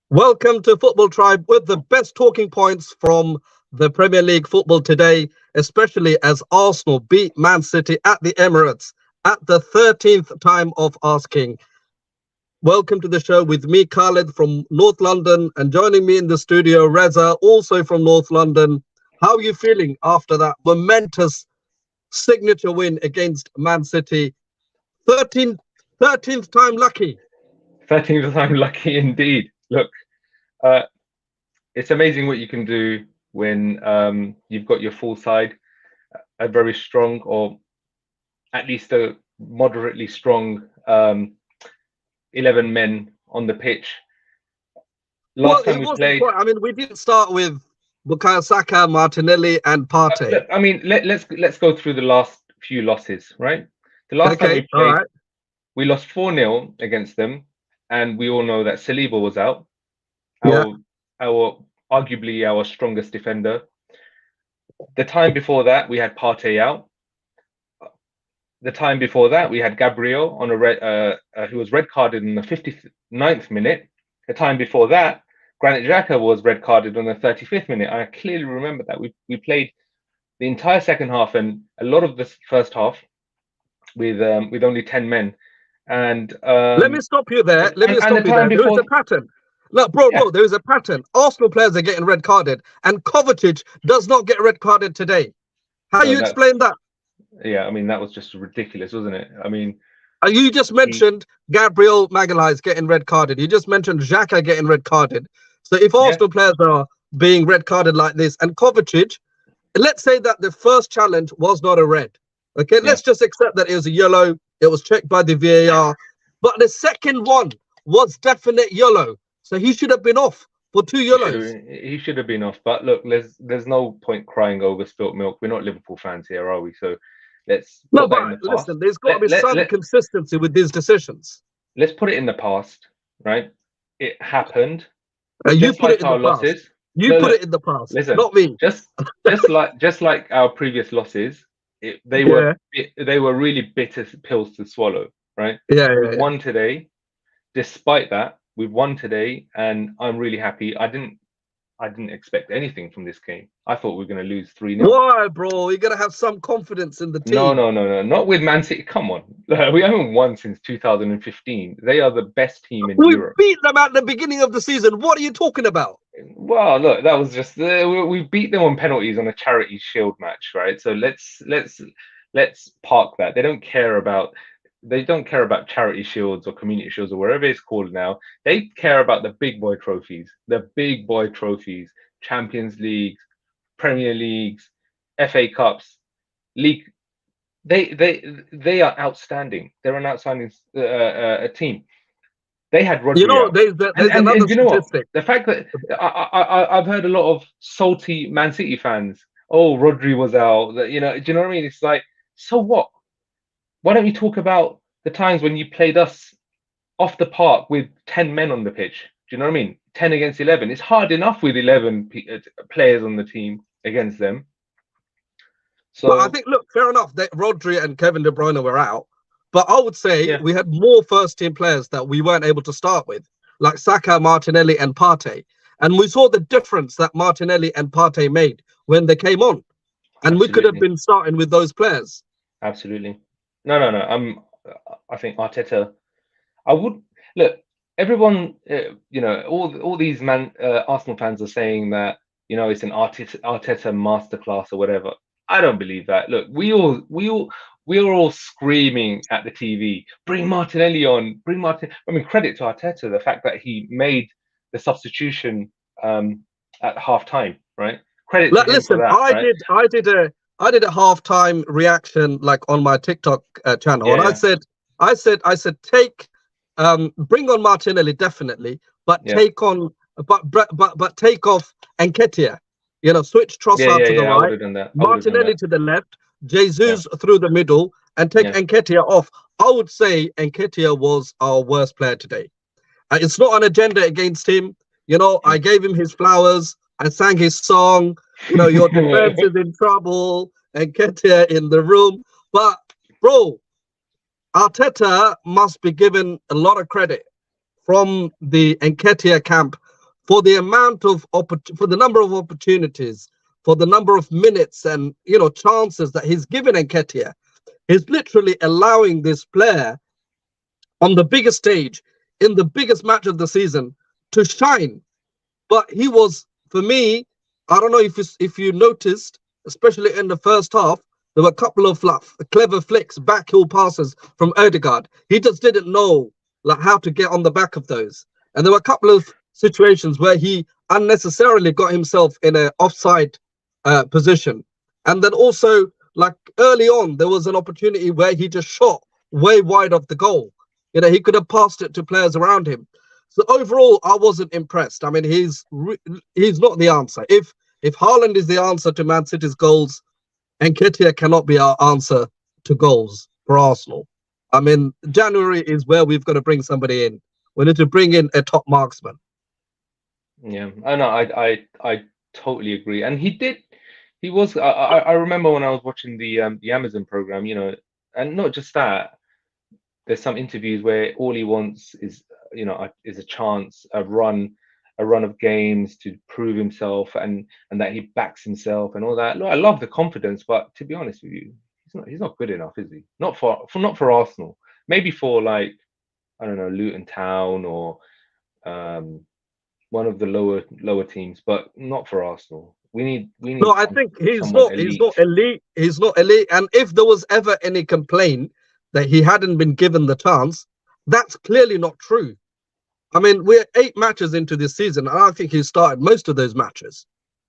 Welcome to Football Tribe with the best talking points from the Premier League football today, especially as Arsenal beat Man City at the Emirates at the 13th time of asking. Welcome to the show with me, Khaled, from North London, and joining me in the studio, Reza, also from North London. How are you feeling after that momentous signature win against Man City? 13th time lucky. 13th time lucky indeed. Look, it's amazing what you can do when you've got your full side, a very strong, or at least a moderately strong 11 men on the pitch. Last time we played, we didn't start with Bukayo Saka, Martinelli, and Partey. Let's go through the last few losses, right? The last time we played, we lost 4-0 against them, and we all know that Saliba was out. Our arguably our strongest defender. The time before that, we had Partey out. The time before that, we had Gabriel on a who was red carded in the 59th minute. The time before that, Granit Xhaka was red carded on the 35th minute. I clearly remember that we played the entire second half and a lot of the first half with only 10 men. And let me stop you there. There is a pattern. Look, bro, there is a pattern. Arsenal players are getting red carded, and Kovacic does not get red carded today. How you explain that? Yeah, that was just ridiculous, wasn't it? You just mentioned Gabriel Magalhaes getting red carded. You just mentioned Xhaka getting red carded. So if Arsenal players are being red carded like this, and Kovacic, let's say that the first challenge was not a red. Okay, let's just accept that it was a yellow. It was checked by the VAR, but the second one was definite yellow. So he should have been off for 2 yellows. He should have been off. But look, there's no point crying over spilt milk. We're not Liverpool fans here, are we? So let's. No, but listen, there's got to be some consistency with these decisions. Let's put it in the past, right? It happened. You put it in the past. You put it in the past. Listen, not me. Just like our previous losses, they were really bitter pills to swallow, right? We won today. Despite that, we've won today, and I'm really happy. I didn't expect anything from this game. I thought we were going to lose 3-0. Why, bro? You're going to have some confidence in the team. No. Not with Man City. Come on. We haven't won since 2015. They are the best team in Europe. We beat them at the beginning of the season. What are you talking about? Well, look, that was just we beat them on penalties on a Charity Shield match, right? So let's park that. They don't care about Charity Shields or Community Shields or wherever it's called now. They care about the big boy trophies, Champions Leagues, Premier Leagues, FA Cups, League. They are outstanding. They're an outstanding team. They had Rodri. There's another statistic. The fact that I've heard a lot of salty Man City fans. Oh, Rodri was out. Do you know what I mean? It's like, so what? Why don't you talk about the times when you played us off the park with 10 men on the pitch? Do you know what I mean? 10 against 11. It's hard enough with 11 players on the team against them. So I think, look, fair enough that Rodri and Kevin De Bruyne were out. But I would say we had more first-team players that we weren't able to start with, like Saka, Martinelli, and Partey. And we saw the difference that Martinelli and Partey made when they came on. And we could have been starting with those players. Absolutely. No. I think Arteta. I would look. Everyone, all these Arsenal fans are saying that it's an Arteta masterclass or whatever. I don't believe that. Look, we were all screaming at the TV, "Bring Martinelli on! Bring Martin!" Credit to Arteta, the fact that he made the substitution at halftime, right? Credit. Listen, I did a halftime reaction like on my TikTok channel, and I said, bring on Martinelli definitely, but take on, but take off Nketiah. Switch Trossard to the right, Martinelli to the left, Jesus through the middle, and take Nketiah off. I would say Nketiah was our worst player today. It's not an agenda against him. You know, I gave him his flowers. I sang his song. You know, your defense is in trouble. Nketiah in the room. But, bro, Arteta must be given a lot of credit from the Nketiah camp for the amount of for the number of opportunities, for the number of minutes and, you know, chances that he's given Nketiah. He's literally allowing this player on the biggest stage in the biggest match of the season to shine. But he was, for me, I don't know if you noticed, especially in the first half, there were a couple of clever flicks, backheel passes from Odegaard. He just didn't know like how to get on the back of those. And there were a couple of situations where he unnecessarily got himself in an offside position. And then also, like early on, there was an opportunity where he just shot way wide of the goal. You know, he could have passed it to players around him. So overall, I wasn't impressed. I mean, he's not the answer. If Haaland is the answer to Man City's goals, Nketiah cannot be our answer to goals for Arsenal. I mean, January is where we've got to bring somebody in. We need to bring in a top marksman. Yeah, I know. I totally agree. And he was. I remember when I was watching the Amazon program, you know, and not just that. There's some interviews where all he wants is, you know, is a chance, a run of games to prove himself, and that he backs himself and all that. Look, I love the confidence, but to be honest with you, he's not good enough, is he? Not for Arsenal. Maybe for, like, I don't know, Luton Town or one of the lower teams, but not for Arsenal. We need. No, I think he's not elite. He's not elite. And if there was ever any complaint that he hadn't been given the chance, that's clearly not true. I mean, we're 8 matches into this season, and I think he started most of those matches.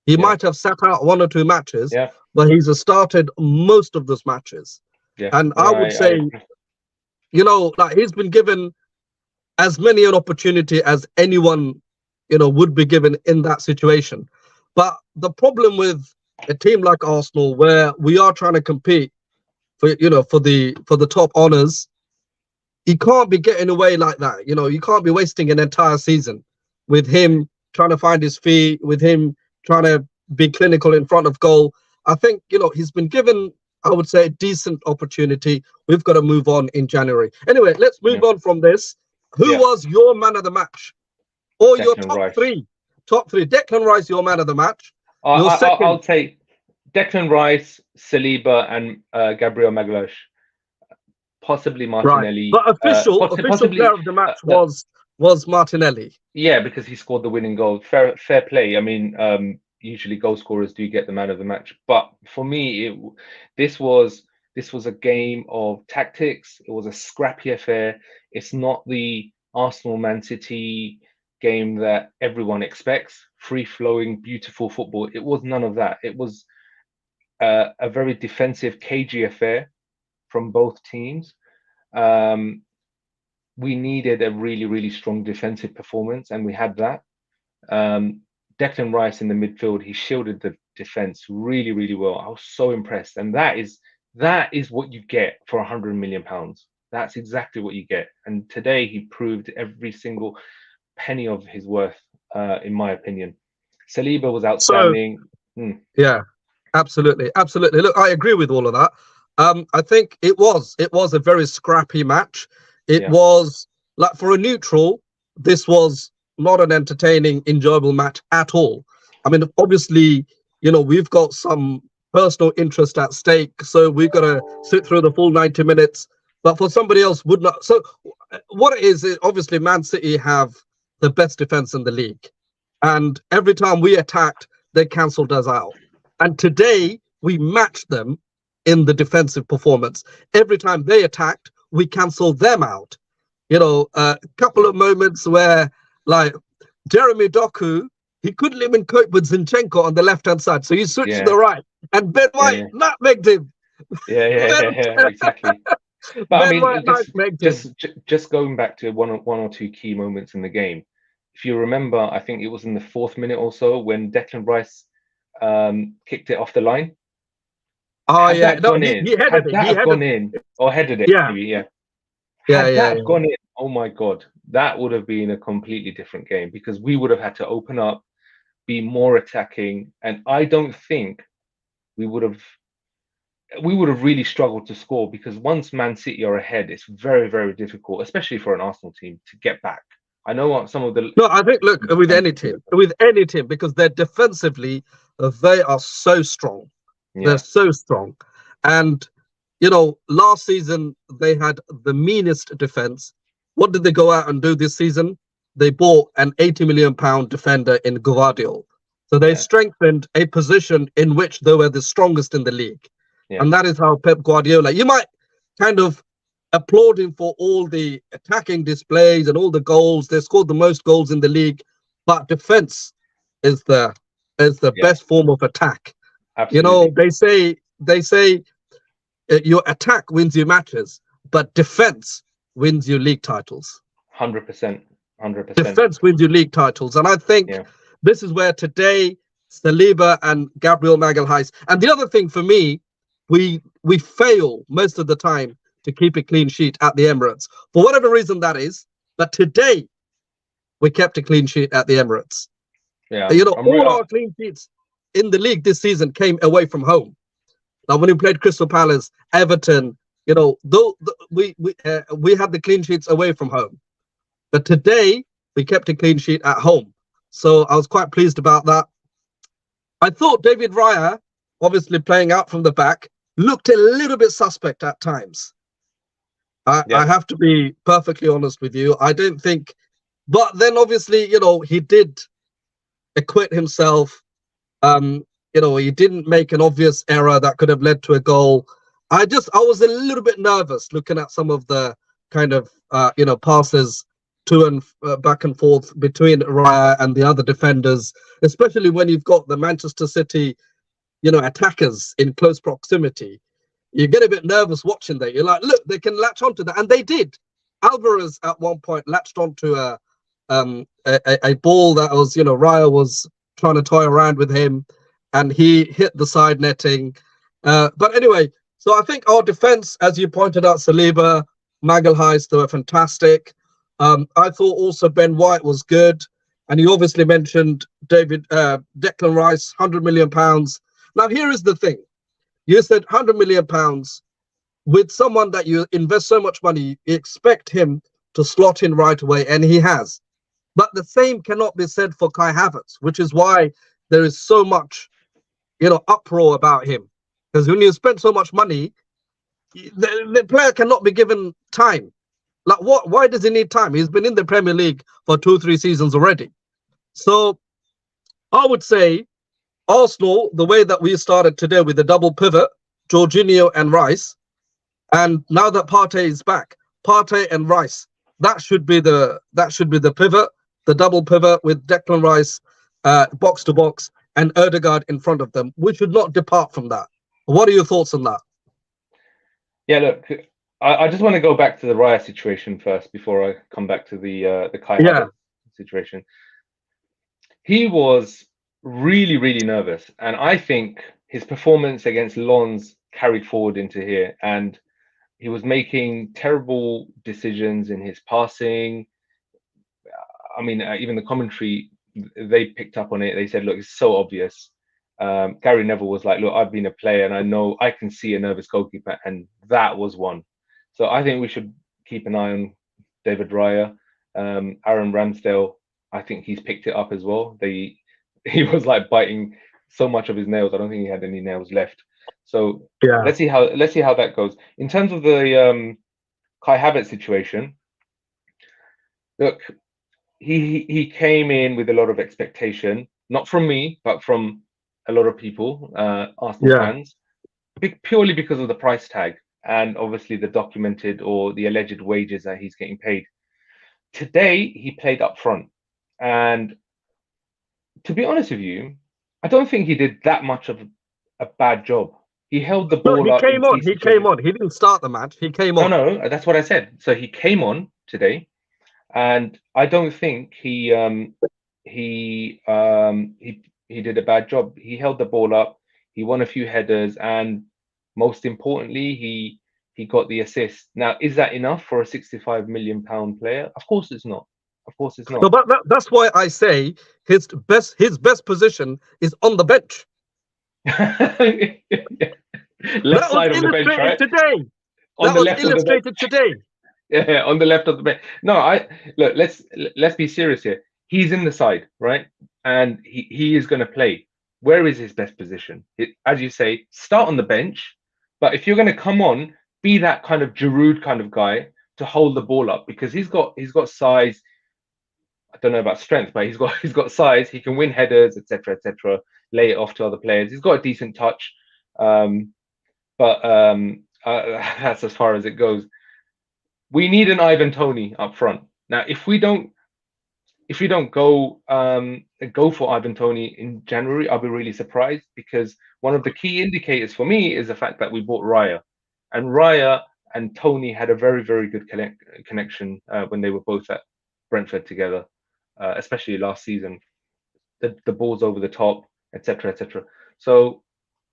He might have sat out 1 or 2 matches, but he's started most of those matches. Yeah. And I would say, you know, like he's been given as many an opportunity as anyone, you know, would be given in that situation. But the problem with a team like Arsenal, where we are trying to compete for, you know, for the top honors, he can't be getting away like that. You know, you can't be wasting an entire season with him trying to find his feet, with him trying to be clinical in front of goal. I think, you know, he's been given, I would say, a decent opportunity. We've got to move on in January. Anyway, let's move on from this. Who was your man of the match? Or your top three? Top 3. Declan Rice, your man of the match. I'll take Declan Rice, Saliba, and Gabriel Magalhaes. Possibly Martinelli. Right. But official player of the match was Martinelli. Yeah, because he scored the winning goal. Fair play. I mean, usually goal scorers do get the man of the match. But for me, this was a game of tactics. It was a scrappy affair. It's not the Arsenal Man City game that everyone expects. Free-flowing, beautiful football. It was none of that. It was a very defensive, cagey affair from both teams. We needed a really, really strong defensive performance, and we had that. Declan Rice in the midfield, he shielded the defense really, really well. I was so impressed, and that is what you get for £100 million. That's exactly what you get. And today he proved every single penny of his worth, in my opinion. Saliba was outstanding. Yeah, absolutely. Look, I agree with all of that. I think it was a very scrappy match. It was, like, for a neutral, this was not an entertaining, enjoyable match at all. I mean, obviously, you know, we've got some personal interest at stake, so we've got to sit through the full 90 minutes. But for somebody else, would not. So what it is obviously Man City have the best defense in the league, and every time we attacked, they cancelled us out. And today we matched them in the defensive performance. Every time they attacked, we cancelled them out. You know, a couple of moments where, like, Jeremy Doku, he couldn't even cope with Zinchenko on the left-hand side, so he switched to the right, and Ben White nutmegged him. Exactly. But I mean, just going back to one or two key moments in the game. If you remember, I think it was in the 4th minute or so when Declan Rice kicked it off the line. Oh, yeah. No, he headed it. Or headed it. Yeah. Maybe, yeah. Had that gone in, oh my God, that would have been a completely different game, because we would have had to open up, be more attacking, and I don't think we would have really struggled to score, because once Man City are ahead, it's very, very difficult, especially for an Arsenal team, to get back. I know what some of the No, I think look with any team, because they're defensively, they are so strong. yeah, They're so strong, and last season they had the meanest defense. What did they go out and do this season? They bought an 80 million pound defender in Gvardiol. So they yeah, strengthened a position in which they were the strongest in the league. yeah, And that is how Pep Guardiola, you might kind of applaud him for all the attacking displays and all the goals. They scored the most goals in the league, but defense is the yeah, best form of attack. absolutely, They say your attack wins you matches, but defense wins you league titles. 100%, 100%. Defense wins you league titles, and I think this is where today Saliba and Gabriel Magalhaes. And the other thing for me, we fail most of the time to keep a clean sheet at the Emirates for whatever reason that is. But today we kept a clean sheet at the Emirates. Yeah, all our clean sheets in the league this season came away from home. Now, when we played Crystal Palace, Everton, we had the clean sheets away from home, but today we kept a clean sheet at home. So I was quite pleased about that. I thought David Raya, obviously playing out from the back, looked a little bit suspect at times. I have to be perfectly honest with you. I don't think, but then obviously, he did acquit himself. He didn't make an obvious error that could have led to a goal. I was a little bit nervous looking at some of the kind of, passes to and back and forth between Raya and the other defenders, especially when you've got the Manchester City, attackers in close proximity. You get a bit nervous watching that. You're like, look, they can latch onto that, and they did. Alvarez at one point latched onto a ball that was, Raya was trying to toy around with him, and he hit the side netting. But anyway, so I think our defense, as you pointed out, Saliba, Magalhaes, they were fantastic. I thought also Ben White was good, and you obviously mentioned Declan Rice, £100 million. Now here is the thing: you said £100 million with someone that you invest so much money, you expect him to slot in right away, and he has. But the same cannot be said for Kai Havertz, which is why there is so much, uproar about him. Because when you spend so much money, the player cannot be given time. Like what? Why does he need time? He's been in the Premier League for 2-3 seasons already. So I would say Arsenal, the way that we started today with the double pivot, Jorginho and Rice, and now that Partey is back, Partey and Rice, that should be the pivot, the double pivot with Declan Rice box to box and Ødegaard in front of them. We should not depart from that. What are your thoughts on that? Yeah, look, I just want to go back to the Raya situation first before I come back to the Kai Havertz situation. He was really, really nervous, and I think his performance against Lens carried forward into here, and he was making terrible decisions in his passing. I mean, even the commentary, they picked up on it. They said, look, it's so obvious. Gary Neville was like, look, I've been a player and I know I can see a nervous goalkeeper, and that was one. So I think we should keep an eye on David Raya. Aaron Ramsdale, I think he's picked it up as well. He was like biting so much of his nails. I don't think he had any nails left. So let's see how that goes. In terms of the Kai Havertz situation, look, he came in with a lot of expectation, not from me, but from a lot of people, Arsenal fans, purely because of the price tag and obviously the documented or the alleged wages that he's getting paid. Today, he played up front. And to be honest with you, I don't think he did that much of a bad job. He held the ball up. He came on. He didn't start the match. He came on. No, that's what I said. So he came on today, and I don't think he did a bad job. He held the ball up. He won a few headers, and most importantly, he he got the assist. Now, is that enough for a 65 million pound player? Of course it's not. Of course it's not. No, but that's why I say his best position is on the bench. Left side of the bench, right? Today. On that the was left illustrated of the today. Yeah, on the left of the bench. No, look. Let's be serious here. He's in the side, right? And he is going to play. Where is his best position? As you say, start on the bench. But if you're going to come on, be that kind of Giroud kind of guy to hold the ball up, because he's got size. I don't know about strength, but he's got size. He can win headers, etc., etc. Lay it off to other players. He's got a decent touch, but that's as far as it goes. We need an Ivan Toney up front. Now, if we don't go for Ivan Toney in January, I'll be really surprised, because one of the key indicators for me is the fact that we bought Raya, and Raya and Toney had a very, very good connection when they were both at Brentford together, especially last season. The balls over the top, etc., etc. So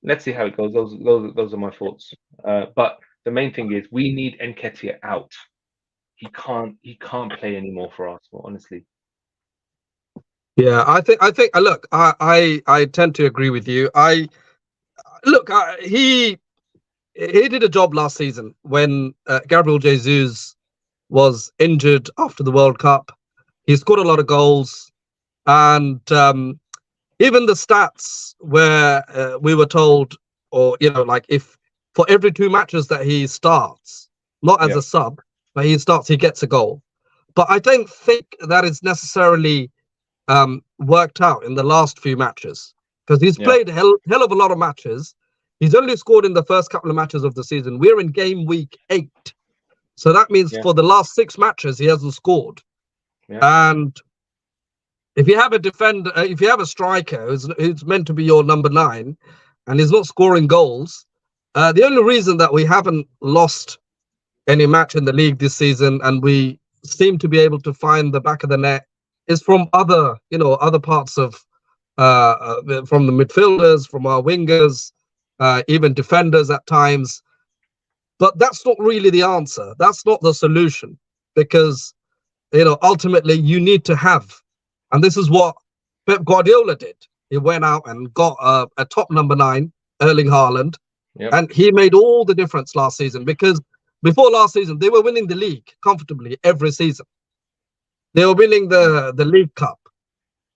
let's see how it goes. Those are my thoughts. But the main thing is we need Nketiah out. He can't play anymore for Arsenal, honestly. Yeah, I think look, I tend to agree with you. He did a job last season when Gabriel Jesus was injured after the World Cup. He scored a lot of goals, and even the stats where we were told, or like if for every 2 matches that he starts, not as a sub, but he starts, he gets a goal. But I don't think that is necessarily worked out in the last few matches, because he's played hell of a lot of matches. He's only scored in the first couple of matches of the season. We're in game week 8, so that means for the last 6 matches he hasn't scored. And if you have a defender, if you have a striker who's meant to be your number 9, and he's not scoring goals, the only reason that we haven't lost any match in the league this season, and we seem to be able to find the back of the net, is from other parts of from the midfielders, from our wingers, even defenders at times. But that's not really the answer. That's not the solution, because ultimately you need to have, and this is what Pep Guardiola did. He went out and got a top number 9, Erling Haaland, and he made all the difference last season, because before last season they were winning the league comfortably every season. They were winning the League Cup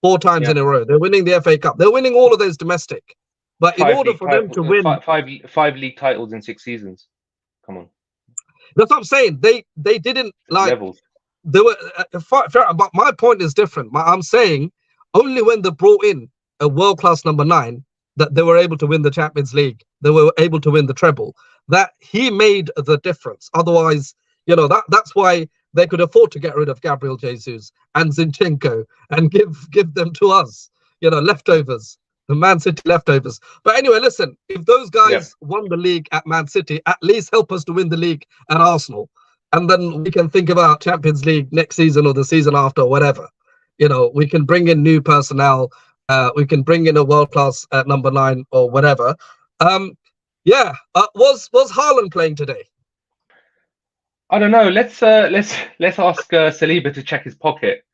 4 times in a row. They're winning the FA Cup. They're winning all of those domestic. But in order for them to win 5 league titles in 6 seasons, come on. That's what I'm saying. They didn't like levels. They were but my point is different. I'm saying only when they brought in a world-class number 9 that they were able to win the Champions League. They were able to win the treble. That he made the difference. Otherwise, that's why they could afford to get rid of Gabriel Jesus and Zinchenko and give them to us, leftovers, the Man City leftovers. But anyway, listen, if those guys won the league at Man City, at least help us to win the league at Arsenal. And then we can think about Champions League next season or the season after, or whatever. We can bring in new personnel. We can bring in a world-class number 9 or whatever. Was Haaland playing today? I don't know. Let's ask Saliba to check his pocket,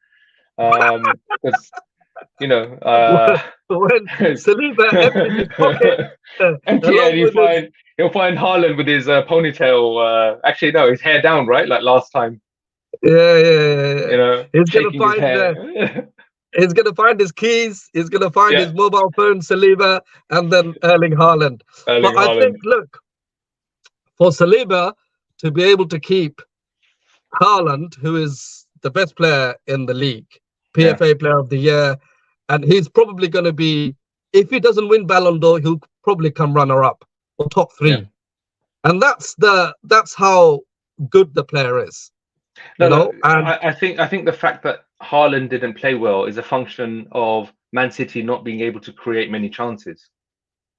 because when Saliba empties his pocket, he'll find Haaland with his ponytail. Actually, no, his hair down, right? Like last time. Yeah. He's gonna find his keys. He's gonna find his mobile phone, Saliba, and then Erling Haaland. I think, look, for Saliba to be able to keep Haaland, who is the best player in the league, PFA Player of the Year, and he's probably going to be, if he doesn't win Ballon d'Or, he'll probably come runner-up or top 3, and that's how good the player is. I think the fact that Haaland didn't play well is a function of Man City not being able to create many chances,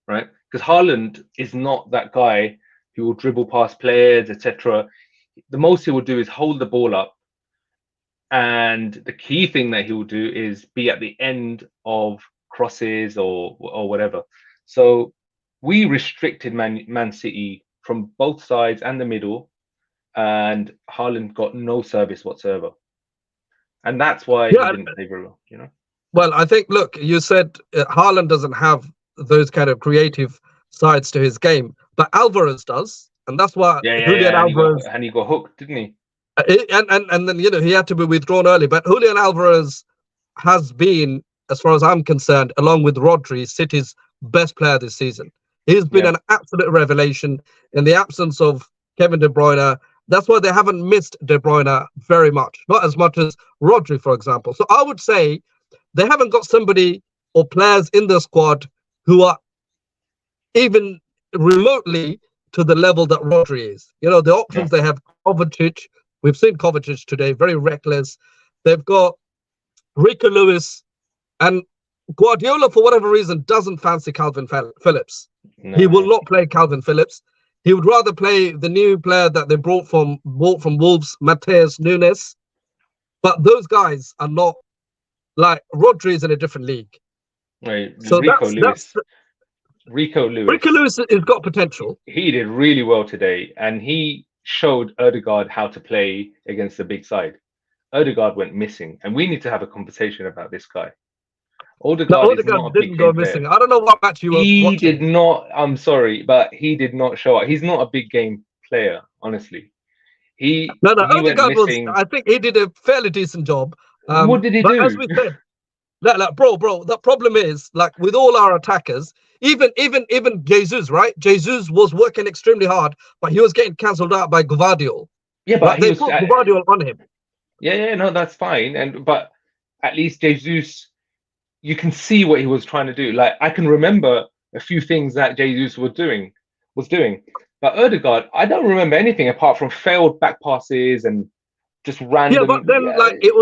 right? Because Haaland is not that guy who will dribble past players, etc. The most he will do is hold the ball up, and the key thing that he will do is be at the end of crosses or whatever. So we restricted Man City from both sides and the middle, and Haaland got no service whatsoever. And that's why he didn't play very well, you know? Well, I think, look, you said Haaland doesn't have those kind of creative sides to his game, but Alvarez does. And that's why Julian Alvarez... And he got hooked, didn't he? And then, you know, he had to be withdrawn early. But Julian Alvarez has been, as far as I'm concerned, along with Rodri, City's best player this season. He's been an absolute revelation in the absence of Kevin De Bruyne. That's why they haven't missed De Bruyne very much, not as much as Rodri, for example. So I would say they haven't got somebody or players in the squad who are even remotely to the level that Rodri is. You know, the options they have, Kovacic. We've seen Kovacic today, very reckless. They've got Rico Lewis, and Guardiola, for whatever reason, doesn't fancy Calvin Phillips. No. He will not play Calvin Phillips. He would rather play the new player that they brought from Wolves, Mateus Nunes. But those guys are not, like, Rodri is in a different league. Right. So Rico Lewis has got potential. He did really well today, and he showed Ødegaard how to play against the big side. Ødegaard went missing, and we need to have a conversation about this guy. Ødegaard didn't go missing. I don't know what match you were watching. He did not. I'm sorry, but he did not show up. He's not a big game player, honestly. Ødegaard was. I think he did a fairly decent job. What did he do? As we said, bro. The problem is, like, with all our attackers, even Jesus, right? Jesus was working extremely hard, but he was getting cancelled out by Gvardiol. Yeah, but they put Gvardiol on him. Yeah, no, that's fine. But at least Jesus, you can see what he was trying to do. Like, I can remember a few things that Jesus was doing. But Ødegaard, I don't remember anything apart from failed back passes and just random. Yeah, but then it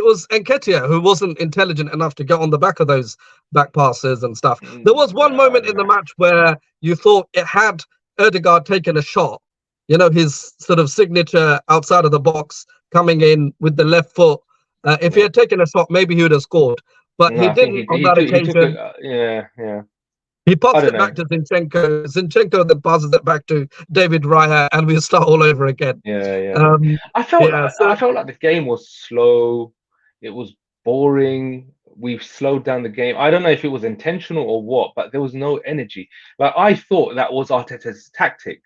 was Nketiah who wasn't intelligent enough to get on the back of those back passes and stuff. There was one moment in the match where you thought it had Ødegaard taken a shot. You know, his sort of signature outside of the box, coming in with the left foot. If he had taken a shot, maybe he would have scored. But he didn't on that occasion. He pops it back to Zinchenko. Zinchenko then passes it back to David Raya, and we start all over again. I felt like the game was slow. It was boring. We've slowed down the game. I don't know if it was intentional or what, but there was no energy. Like, I thought that was Arteta's tactic.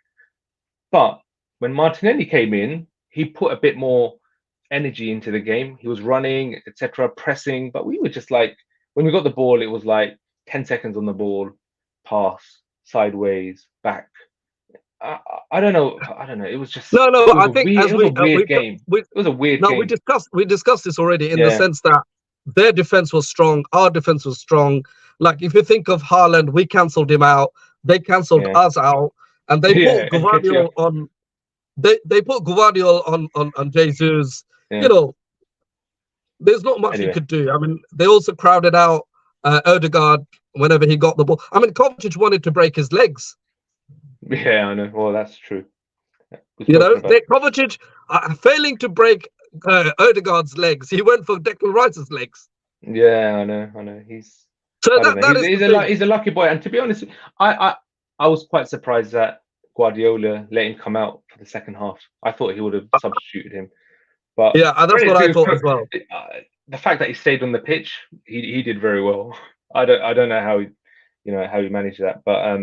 But when Martinelli came in, he put a bit more energy into the game. He was running, etc., pressing. But we were just like, when we got the ball, it was like 10 seconds on the ball, pass, sideways, back. I don't know. It was just I think it was a weird game. It was a weird game. We discussed this already in the sense that their defense was strong, our defense was strong. Like, if you think of Haaland, we cancelled him out. They cancelled us out, and they put Gvardiol on. They put Gvardiol on Jesus. You know, there's not much he could do. I mean, they also crowded out Ødegaard whenever he got the ball. I mean, Kovacic wanted to break his legs. Yeah, I know. Well, that's true. You know, Kovacic failing to break Ødegaard's legs, he went for Declan Rice's legs. Yeah, I know. He's a lucky boy. And to be honest, I was quite surprised that Guardiola let him come out for the second half. I thought he would have substituted him. But yeah, that's what I thought as well. The fact that he stayed on the pitch, he did very well. I don't know how he managed that, but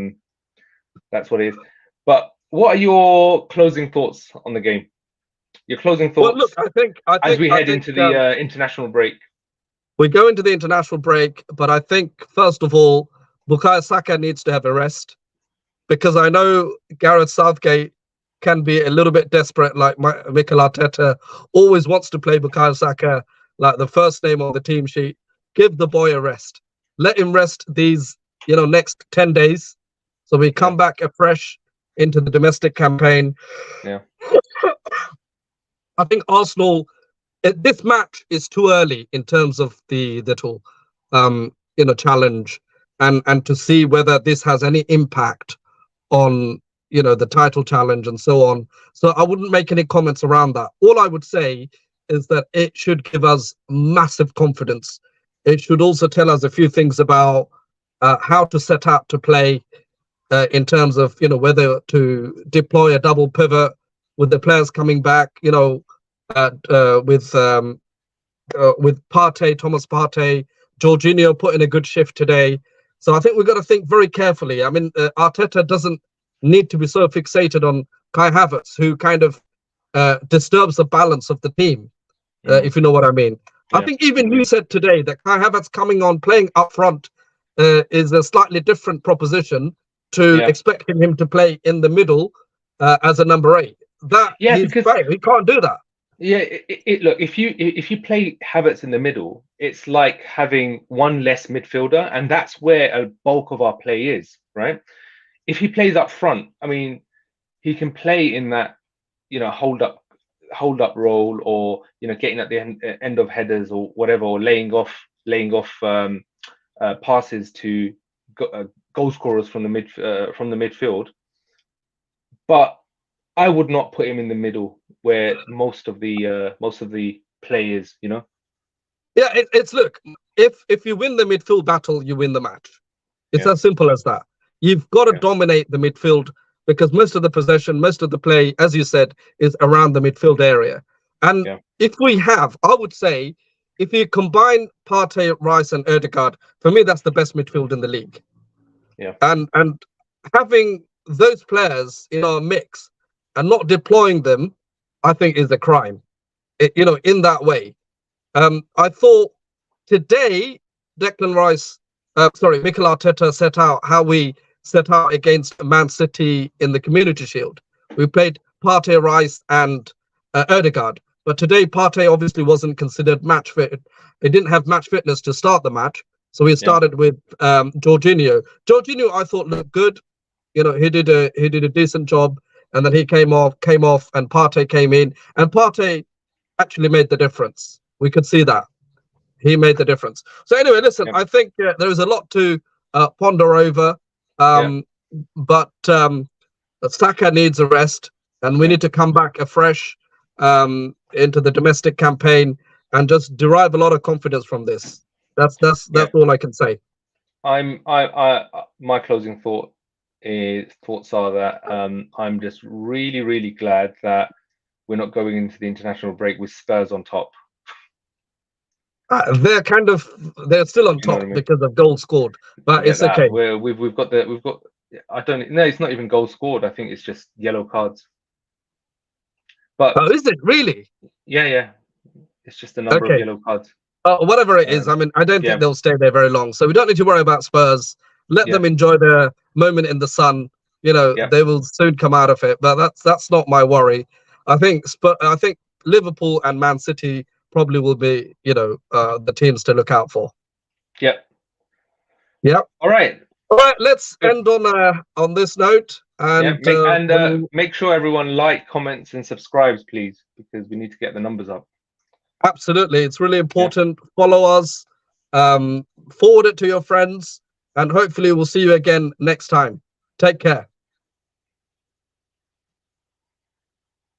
that's what it is. But what are your closing thoughts on the game? Your closing thoughts. Well, look, I think as we head into the international break. We go into the international break, but I think first of all, Bukayo Saka needs to have a rest, because I know Gareth Southgate can be a little bit desperate, like Mikel Arteta always wants to play Bukayo Saka like the first name on the team sheet. Give the boy a rest. Let him rest these, next 10 days. So we come back afresh into the domestic campaign. Yeah. I think Arsenal, this match is too early in terms of the little, challenge and to see whether this has any impact on, the title challenge and so on. So I wouldn't make any comments around that. All I would say is that it should give us massive confidence. It should also tell us a few things about how to set out to play in terms of whether to deploy a double pivot with the players coming back. With Partey, Thomas Partey, Jorginho put in a good shift today. So I think we've got to think very carefully. I mean, Arteta doesn't need to be so fixated on Kai Havertz, who kind of disturbs the balance of the team, if you know what I mean. Yeah. I think even you said today that Kai Havertz coming on, playing up front, is a slightly different proposition to expecting him to play in the middle as a number 8. Because he can't do that. Yeah, look, if you play Havertz in the middle, it's like having one less midfielder, and that's where a bulk of our play is, right? If he plays up front, I mean, he can play in that, hold up role, or getting at the end of headers or whatever, or laying off passes to goal scorers from the midfield. But I would not put him in the middle where most of the play is, Yeah, it's look, if you win the midfield battle, you win the match. It's as simple as that. You've got to dominate the midfield, because most of the possession, most of the play, as you said, is around the midfield area. And if we have, I would say, if you combine Partey, Rice, and Ødegaard, for me, that's the best midfield in the league. Yeah. And having those players in our mix and not deploying them, I think, is a crime. In that way. I thought today, Mikel Arteta set out how we set out against Man City in the Community Shield. We played Partey, Rice, and Ødegaard. But today, Partey obviously wasn't considered match fit. He didn't have match fitness to start the match. So we started with Jorginho. Jorginho, I thought, looked good. He did a decent job. And then he came off, and Partey came in. And Partey actually made the difference. We could see that. He made the difference. So anyway, listen, I think there is a lot to ponder over. But Saka needs a rest, and we need to come back afresh into the domestic campaign and just derive a lot of confidence from this. That's all I can say. My closing thoughts are that I'm just really, really glad that we're not going into the international break with Spurs on top. They're still on top because of goals scored, but it's okay. We've got I don't know. It's not even goals scored. I think it's just yellow cards. But is it really? Yeah. It's just a number of yellow cards. Whatever it is, I mean, I don't think they'll stay there very long. So we don't need to worry about Spurs. Let them enjoy their moment in the sun. They will soon come out of it. But that's not my worry. I think Liverpool and Man City probably will be, the teams to look out for. Yeah. All right. Let's end on this note. And make sure everyone comments, and subscribes, please, because we need to get the numbers up. Absolutely, it's really important. Follow us, forward it to your friends, and hopefully we'll see you again next time. Take care.